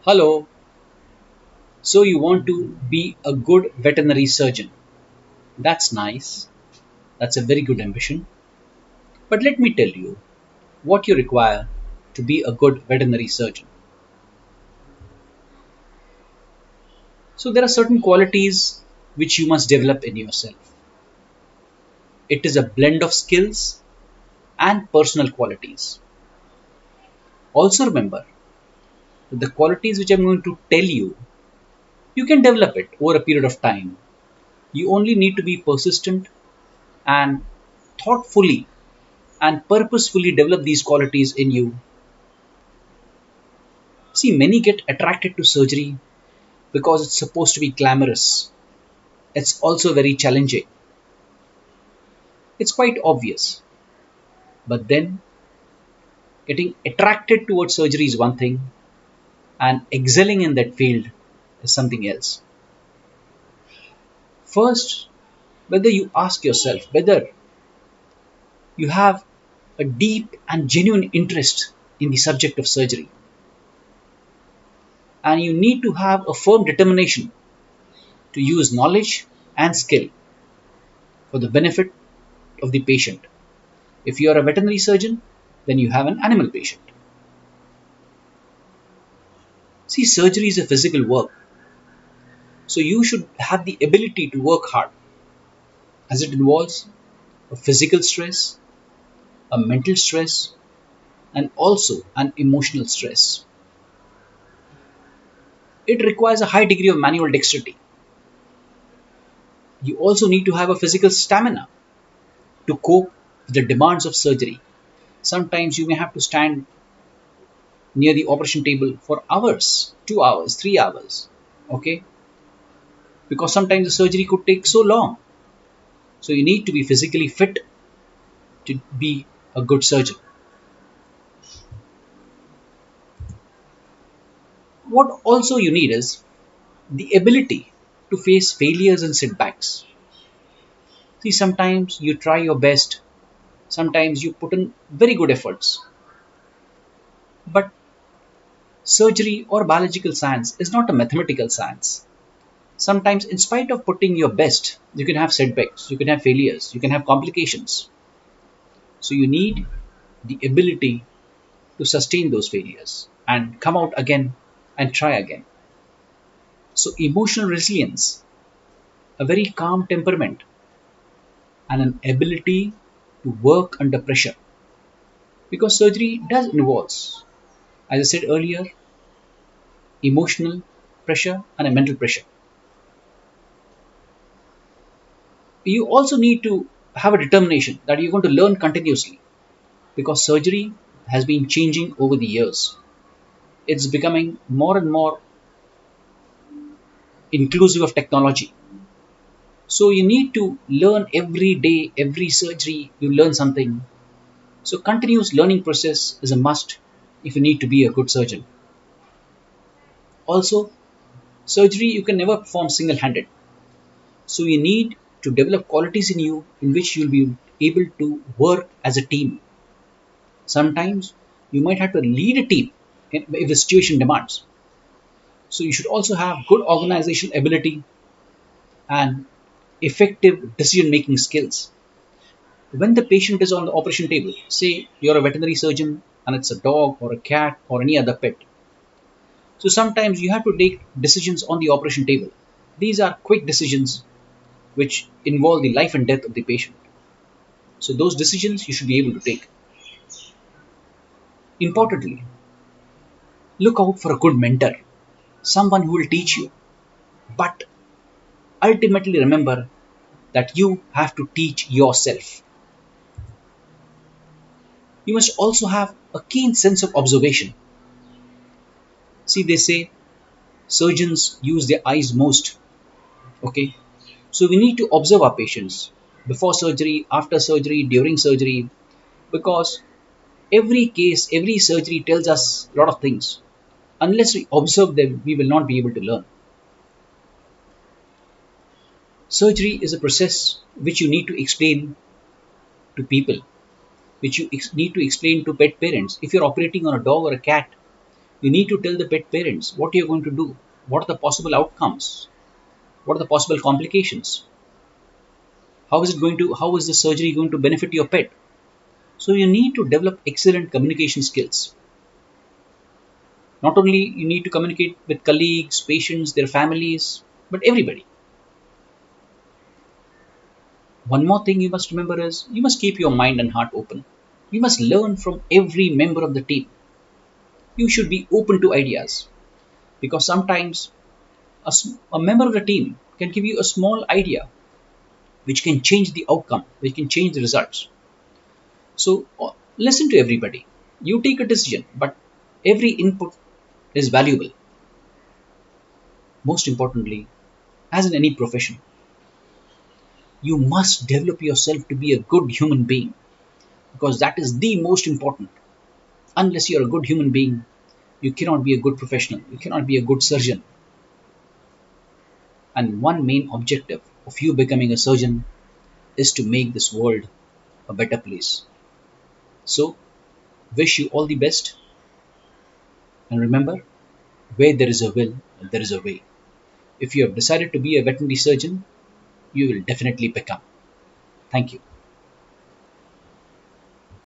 Hello, so you want to be a good veterinary surgeon. That's nice. That's a very good ambition. But let me tell you what you require to be a good veterinary surgeon. So, there are certain qualities which you must develop in yourself. It is a blend of skills and personal qualities. Also, remember that the qualities which I'm going to tell you, you can develop it over a period of time. You only need to be persistent and thoughtfully and purposefully develop these qualities in you. See, many get attracted to surgery because it's supposed to be glamorous. It's also very challenging. It's quite obvious. But then, getting attracted towards surgery is one thing, and excelling in that field is something else. First, whether you ask yourself whether you have a deep and genuine interest in the subject of surgery, and you need to have a firm determination to use knowledge and skill for the benefit of the patient. If you are a veterinary surgeon, then you have an animal patient. See, surgery is a physical work, so you should have the ability to work hard as it involves a physical stress, a mental stress, and also an emotional stress. It requires a high degree of manual dexterity. You also need to have a physical stamina to cope with the demands of surgery. Sometimes you may have to stand near the operation table for hours, 2 hours, 3 hours, okay? Because sometimes the surgery could take so long. So you need to be physically fit to be a good surgeon. What also you need is the ability to face failures and setbacks. See, sometimes you try your best, sometimes you put in very good efforts, but surgery or biological science is not a mathematical science. Sometimes, in spite of putting your best, you can have setbacks, you can have failures, you can have complications. So, you need the ability to sustain those failures and come out again and try again. So, emotional resilience, a very calm temperament, and an ability to work under pressure. Because surgery does involve, as I said earlier, emotional pressure and a mental pressure. You also need to have a determination that you're going to learn continuously because surgery has been changing over the years. It's becoming more and more inclusive of technology. So you need to learn every day, every surgery, you learn something. So continuous learning process is a must if you need to be a good surgeon. Also, surgery you can never perform single-handed. So you need to develop qualities in you in which you'll be able to work as a team. Sometimes you might have to lead a team if the situation demands. So you should also have good organizational ability and effective decision making skills. When the patient is on the operation table, say you're a veterinary surgeon and it's a dog or a cat or any other pet. So sometimes you have to take decisions on the operation table. These are quick decisions which involve the life and death of the patient. So those decisions you should be able to take. Importantly, look out for a good mentor, someone who will teach you. But ultimately remember that you have to teach yourself. You must also have a keen sense of observation. See, they say surgeons use their eyes most. Okay, so we need to observe our patients before surgery, after surgery, during surgery, because every case, every surgery tells us a lot of things. Unless we observe them, we will not be able to learn. Surgery is a process which you need to explain to people, which you need to explain to pet parents. If you're operating on a dog or a cat, You need to tell the pet parents what you're going to do, what are the possible outcomes, what are the possible complications, how is the surgery going to benefit your pet. So you need to develop excellent communication skills. Not only you need to communicate with colleagues, patients, their families, but everybody. One more thing you must remember is you must keep your mind and heart open. You must learn from every member of the team. You should be open to ideas because sometimes a member of the team can give you a small idea which can change the outcome, which can change the results. So listen to everybody. You take a decision, but every input is valuable. Most importantly, as in any profession, you must develop yourself to be a good human being because that is the most important. Unless you're a good human being, you cannot be a good professional, you cannot be a good surgeon. And one main objective of you becoming a surgeon is to make this world a better place. So, wish you all the best, and remember, where there is a will, there is a way. If you have decided to be a veterinary surgeon, you will definitely become. Thank you.